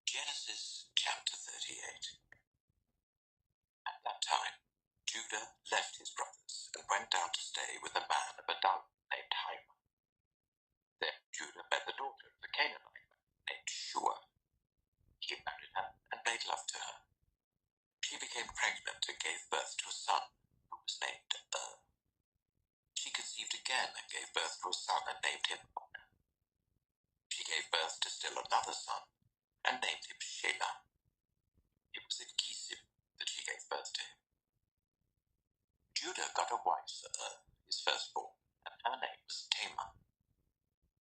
Genesis chapter 38. At that time, Judah left his brothers and went down to stay with a man of Adullam named Hira. Then Judah met the daughter of a Canaanite man named Shua. He married her and made love to her. She became pregnant and gave birth to a son who was named She conceived again and gave birth to a son and named him Onan. She gave birth to still another son and named him Shelah. It was in Kisim that she gave birth to him. Judah got a wife for his firstborn, and her name was Tamar.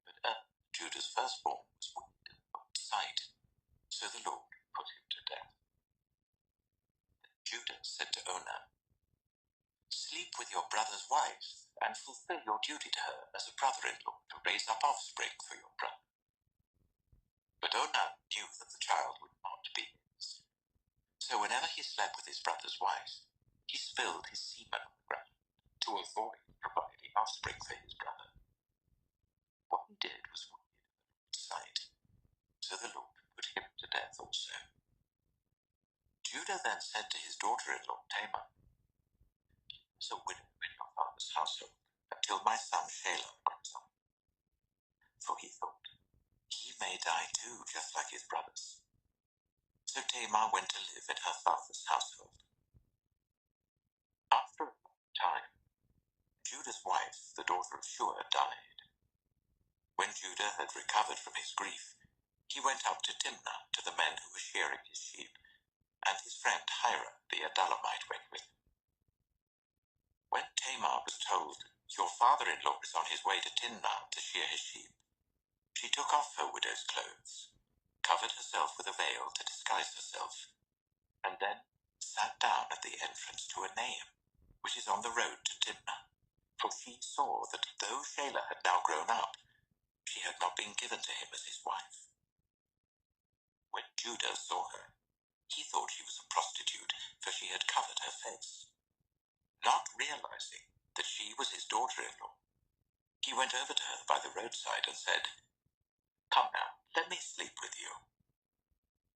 But Judah's firstborn, was wicked in the Lord's sight, so the Lord put him to death. Then Judah said to Onan, "Sleep with your brother's wife, and fulfill your duty to her as a brother-in-law to raise up offspring for your brother." But Onan knew that the child would not be his. So whenever he slept with his brother's wife, he spilled his semen on the ground to avoid providing offspring for his brother. What he did was wicked in the Lord's sight, so the Lord put him to death also. Judah then said to his daughter-in-law Tamar, "Keep as a widow in your father's household until my son Shelah grows up." For he thought, he may die too, just like his brothers. So Tamar went to live in her father's household. After a long time, Judah's wife, the daughter of Shua, died. When Judah had recovered from his grief, he went up to Timnah to the men who were shearing his sheep, and his friend Hira the Adullamite went with him. When Tamar was told, "Your father-in-law is on his way to Timnah to shear his sheep," she took off her widow's clothes, covered herself with a veil to disguise herself, and then sat down at the entrance to Enaim, which is on the road to Timnah, for she saw that though Shelah had now grown up, she had not been given to him as his wife. When Judah saw her, he thought she was a prostitute, for she had covered her face. Not realizing that she was his daughter-in-law, he went over to her by the roadside and said, "Come now, let me sleep with you."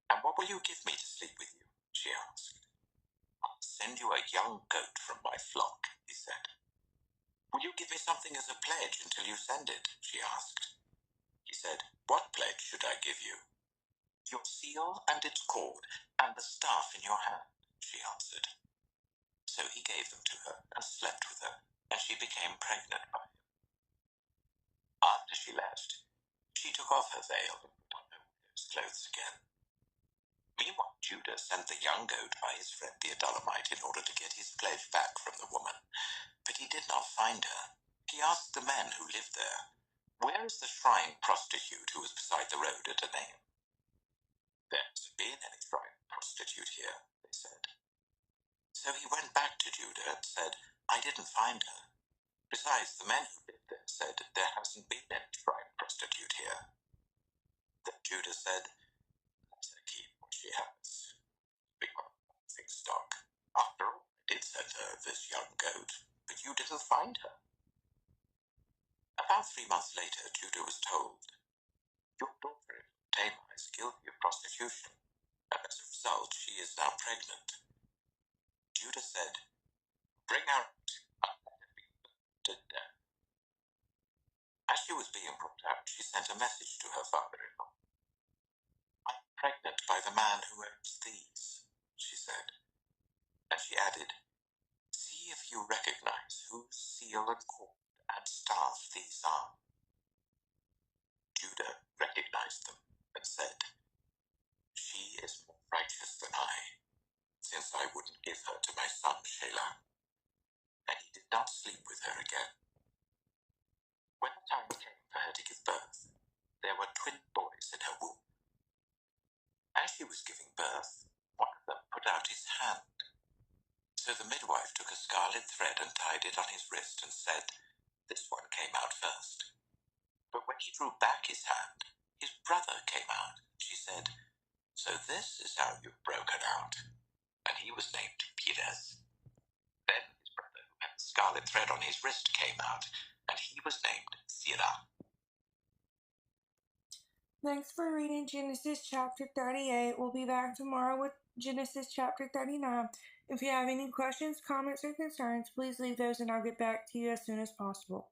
"And what will you give me to sleep with you?" she asked. "I'll send you a young goat from my flock," he said. "Will you give me something as a pledge until you send it?" she asked. He said, "What pledge should I give you?" "Your seal and its cord, and the staff in your hand," she answered. So he gave them to her and slept with her, and she became pregnant by him. After she left, she took off her veil and put on her widow's clothes again. Meanwhile, Judah sent the young goat by his friend the Adullamite in order to get his pledge back from the woman, but he did not find her. He asked the men who lived there, "Where is the shrine prostitute who was beside the road at Enaim?" "There hasn't been any shrine prostitute here," they said. So he went back to Judah and said, "I didn't find her. Besides, the men who lived there said there hasn't been any shrine prostitute here." Then Judah said, "Let her keep what she has. We got nothing stock. After all, I did send her this young goat, but you didn't find her." About 3 months later, Judah was told, "Your daughter Tamar is guilty of prostitution, and as a result, she is now pregnant." Judah said, "Bring her out, and let her be put to death." As she was being brought out, she sent a message to her father-in-law. "I'm pregnant by the man who owns these," she said. And she added, "See if you recognize whose seal and cord and staff these are." Judah recognized them and said, "She is more righteous than I, since I wouldn't give her to my son Shelah." And he did not sleep with her again. When the time came for her to give birth, there were twin boys in her womb. As she was giving birth, one of them put out his hand. So the midwife took a scarlet thread and tied it on his wrist and said, "This one came out first." But when he drew back his hand, his brother came out. She said, "So this is how you've broken out." And he was named Perez. Then his brother, who had the scarlet thread on his wrist, came out, and he was named Zerah. Thanks for reading Genesis chapter 38. We'll be back tomorrow with Genesis chapter 39. If you have any questions, comments, or concerns, please leave those and I'll get back to you as soon as possible.